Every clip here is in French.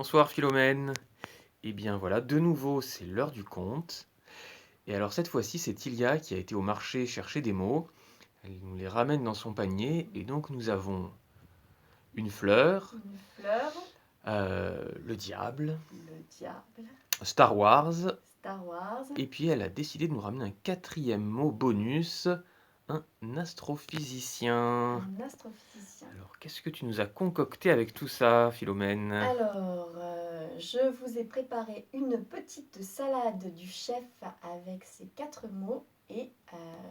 Bonsoir Philomène. Eh bien voilà, de nouveau, c'est l'heure du conte. Et alors cette fois-ci, c'est Ilia qui a été au marché chercher des mots. Elle nous les ramène dans son panier. Et donc nous avons une fleur, Une fleur, le diable, le diable, Star Wars. Star Wars, Et puis elle a décidé de nous ramener un quatrième mot bonus, un astrophysicien. un astrophysicien. Alors qu'est-ce que tu nous as concocté avec tout ça, Philomène? Alors, je vous ai préparé une petite salade du chef avec ces 4 mots et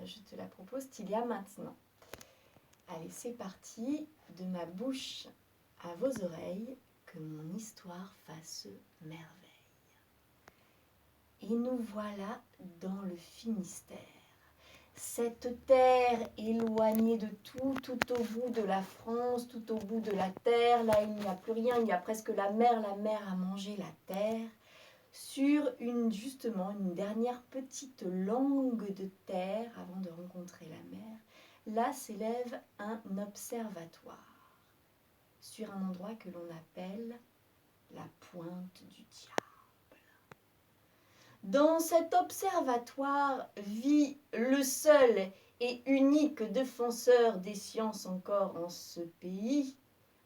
je te la propose, Tilia, maintenant. Allez, c'est parti, de ma bouche à vos oreilles, que mon histoire fasse merveille. Et nous voilà dans le Finistère. Cette terre éloignée de tout au bout de la France, tout au bout de la terre, là il n'y a plus rien, il y a presque la mer a mangé la terre. Sur justement une dernière petite langue de terre avant de rencontrer la mer, là s'élève un observatoire sur un endroit que l'on appelle la pointe du diable. Dans cet observatoire vit le seul et unique défenseur des sciences encore en ce pays,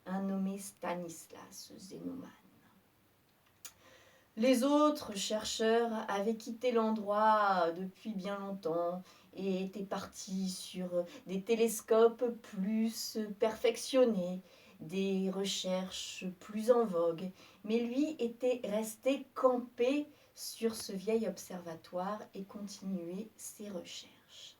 un nommé Stanislas Zénoman. Les autres chercheurs avaient quitté l'endroit depuis bien longtemps et étaient partis sur des télescopes plus perfectionnés, des recherches plus en vogue, mais lui était resté campé sur ce vieil observatoire et continuait ses recherches.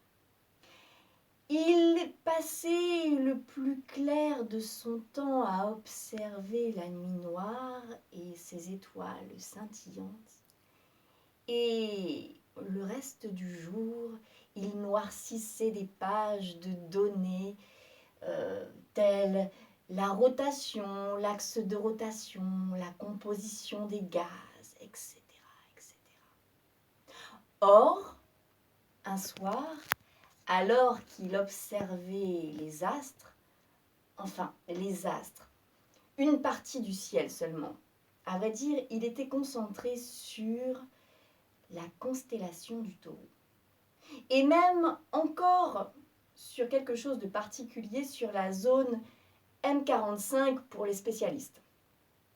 Il passait le plus clair de son temps à observer la nuit noire et ses étoiles scintillantes. Et le reste du jour, il noircissait des pages de données telles la rotation, l'axe de rotation, la composition des gaz, etc. etc. Or, un soir, alors qu'il observait les astres, une partie du ciel seulement, à vrai dire, il était concentré sur la constellation du Taureau. Et même encore sur quelque chose de particulier sur la zone M45 pour les spécialistes.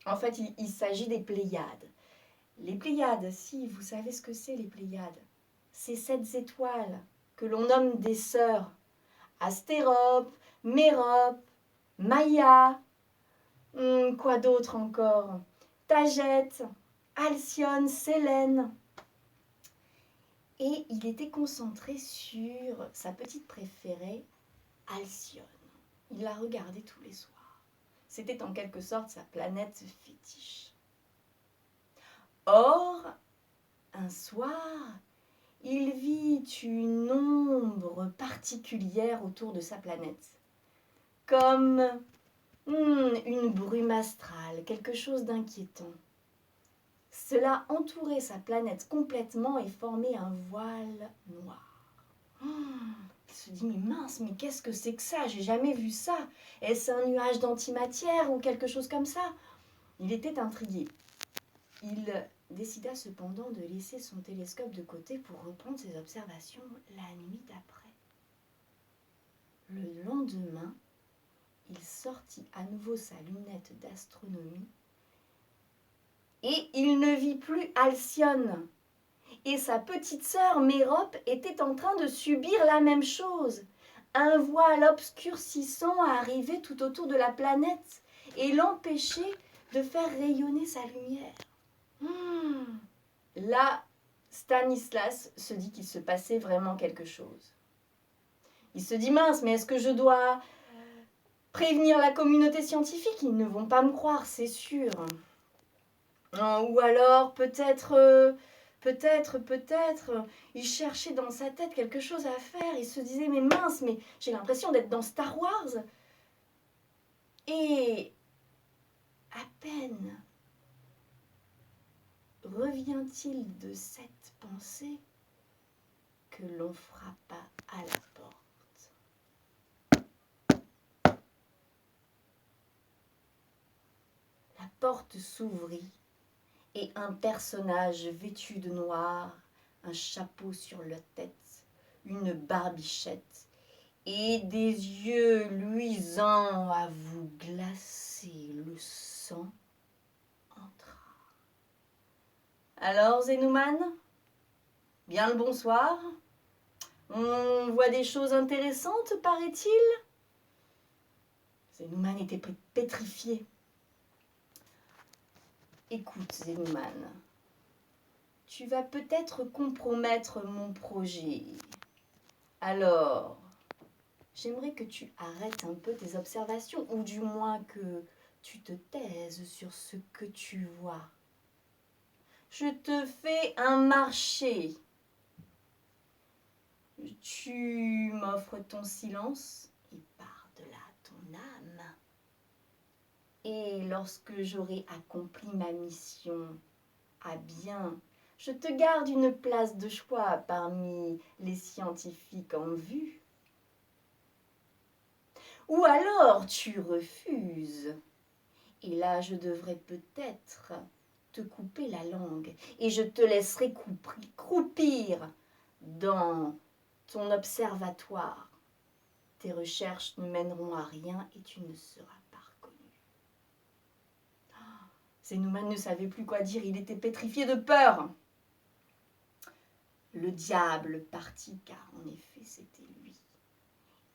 En fait, il s'agit des Pléiades. Les Pléiades, si vous savez ce que c'est les Pléiades, c'est 7 étoiles que l'on nomme des sœurs. Astérope, Mérope, Maïa, quoi d'autre encore? Tagète, Alcyone, Sélène. Et il était concentré sur sa petite préférée, Alcyone. Il la regardait tous les soirs. C'était en quelque sorte sa planète fétiche. Or, un soir, il vit une ombre particulière autour de sa planète, comme une brume astrale, quelque chose d'inquiétant. Cela entourait sa planète complètement et formait un voile noir. Il se dit, mais mince, mais qu'est-ce que c'est que ça? J'ai jamais vu ça. Est-ce un nuage d'antimatière ou quelque chose comme ça? Il était intrigué. Il décida cependant de laisser son télescope de côté pour reprendre ses observations la nuit d'après. Le lendemain, il sortit à nouveau sa lunette d'astronomie et il ne vit plus Alcyone. Et sa petite sœur Mérope était en train de subir la même chose. Un voile obscurcissant arrivait tout autour de la planète et l'empêchait de faire rayonner sa lumière. Là, Stanislas se dit qu'il se passait vraiment quelque chose. Il se dit, mince, mais est-ce que je dois prévenir la communauté scientifique? Ils ne vont pas me croire, c'est sûr. Ou alors, peut-être, il cherchait dans sa tête quelque chose à faire. Il se disait, mais mince, mais j'ai l'impression d'être dans Star Wars. Et à peine revient-il de cette pensée que l'on frappa à la porte. La porte s'ouvrit et un personnage vêtu de noir, un chapeau sur la tête, une barbichette et des yeux luisants à vous glacer le sang entra. Alors, Zénoumane, bien le bonsoir. On voit des choses intéressantes, paraît-il. Zénoumane était pétrifié. Écoute, Zénoumane, tu vas peut-être compromettre mon projet. Alors, j'aimerais que tu arrêtes un peu tes observations, ou du moins que tu te taises sur ce que tu vois. Je te fais un marché. Tu m'offres ton silence et par-delà ton âme. Et lorsque j'aurai accompli ma mission à bien, je te garde une place de choix parmi les scientifiques en vue. Ou alors tu refuses. Et là, je devrais peut-être te couper la langue et je te laisserai croupir dans ton observatoire. Tes recherches ne mèneront à rien et tu ne seras pas reconnu. Zénoumane ne savait plus quoi dire, il était pétrifié de peur. Le diable partit, car en effet c'était lui,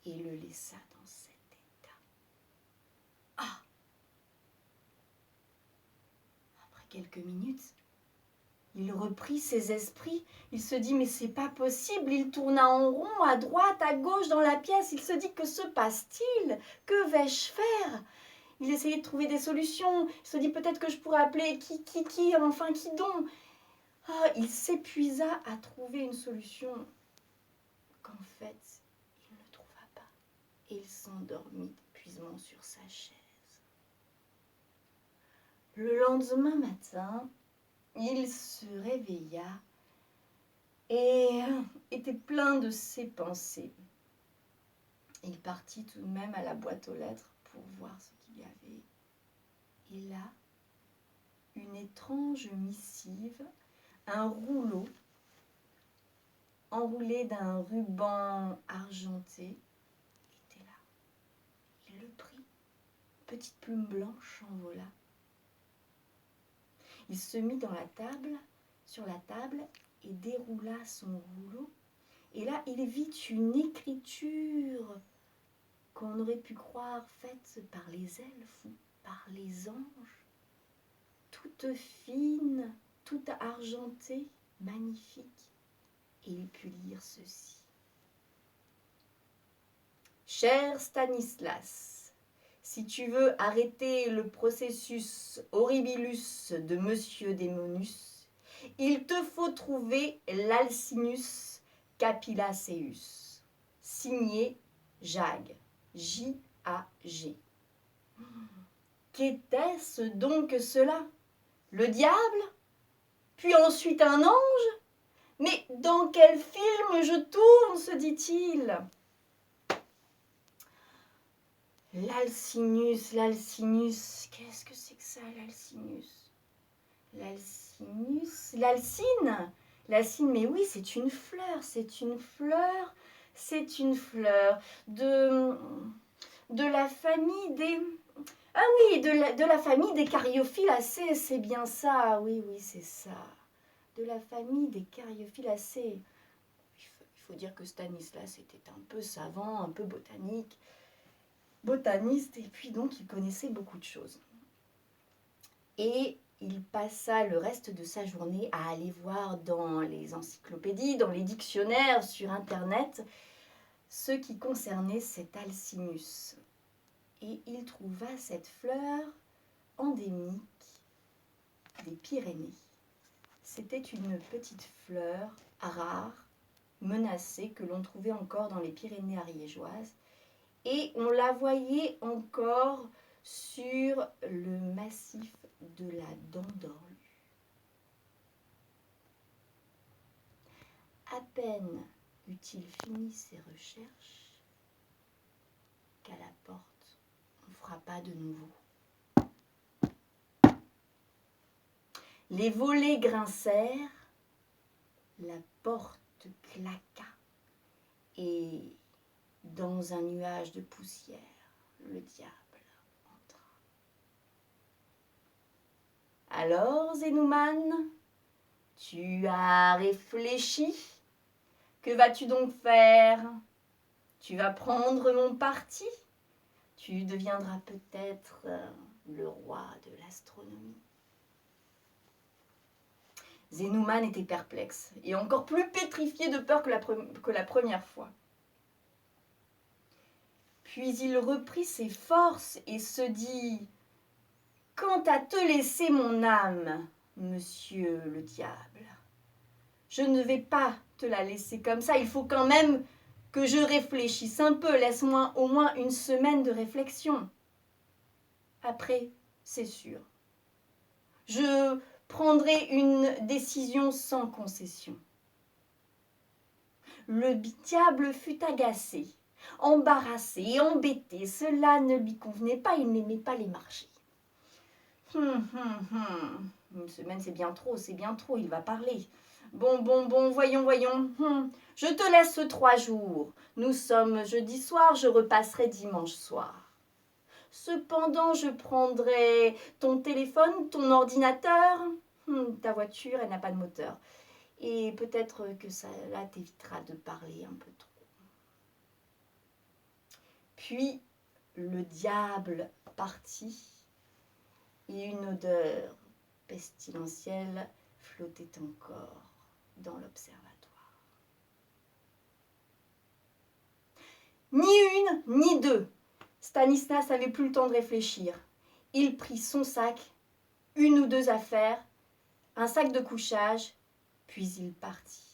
et le laissa dans cet état. Ah! Après quelques minutes, il reprit ses esprits, il se dit mais c'est pas possible, il tourna en rond à droite, à gauche dans la pièce, il se dit que se passe-t-il? Que vais-je faire? Il essayait de trouver des solutions, il se dit peut-être que je pourrais appeler qui donc? Ah, il s'épuisa à trouver une solution qu'en fait il ne trouva pas et il s'endormit d'épuisement sur sa chaise. Le lendemain matin, il se réveilla et était plein de ses pensées. Il partit tout de même à la boîte aux lettres pour voir ce qu'il y avait. Et là, une étrange missive, un rouleau enroulé d'un ruban argenté était là. Il le prit, petite plume blanche envola. Il se mit sur la table et déroula son rouleau. Et là, il vit une écriture qu'on aurait pu croire faite par les elfes ou par les anges, toute fine, toute argentée, magnifique. Et il put lire ceci. Cher Stanislas, si tu veux arrêter le processus horribilus de Monsieur Démonus, il te faut trouver l'Alcinus capillaceus. Signé Jag. J-A-G. Qu'était-ce donc cela? Le diable? Puis ensuite un ange? Mais dans quel film je tourne, se dit-il? L'alcinus, qu'est-ce que c'est que ça, l'alcinus? L'alcine, mais oui, c'est une fleur de la famille des... Ah oui, de la famille des Caryophyllacées, c'est bien ça, oui, c'est ça. De la famille des Caryophyllacées. Il faut dire que Stanislas était un peu savant, un peu botaniste, et puis donc il connaissait beaucoup de choses. Et il passa le reste de sa journée à aller voir dans les encyclopédies, dans les dictionnaires, sur Internet, ce qui concernait cet alcinus. Et il trouva cette fleur endémique des Pyrénées. C'était une petite fleur rare, menacée, que l'on trouvait encore dans les Pyrénées ariégeoises. Et on la voyait encore sur le massif de la Dent d'Orlu. À peine eut-il fini ses recherches qu'à la porte, on frappa de nouveau. Les volets grincèrent, la porte claqua, et dans un nuage de poussière, le diable entra. Alors, Zénoumane, tu as réfléchi? Que vas-tu donc faire? Tu vas prendre mon parti? Tu deviendras peut-être le roi de l'astronomie. Zénoumane était perplexe et encore plus pétrifié de peur que la première fois. Puis il reprit ses forces et se dit « Quant à te laisser mon âme, monsieur le diable, je ne vais pas te la laisser comme ça, il faut quand même que je réfléchisse un peu, laisse-moi au moins une semaine de réflexion. Après, c'est sûr, je prendrai une décision sans concession. » Le diable fut agacé, embarrassé et embêté. Cela ne lui convenait pas, il n'aimait pas les marchés. Une semaine, c'est bien trop, il va parler. Bon, voyons. Je te laisse 3 jours. Nous sommes jeudi soir, je repasserai dimanche soir. Cependant, je prendrai ton téléphone, ton ordinateur, ta voiture, elle n'a pas de moteur. Et peut-être que cela t'évitera de parler un peu trop. Puis, le diable partit et une odeur pestilentielle flottait encore dans l'observatoire. Ni une, ni deux. Stanislas n'avait plus le temps de réfléchir. Il prit son sac, 1 ou 2 affaires, un sac de couchage, puis il partit.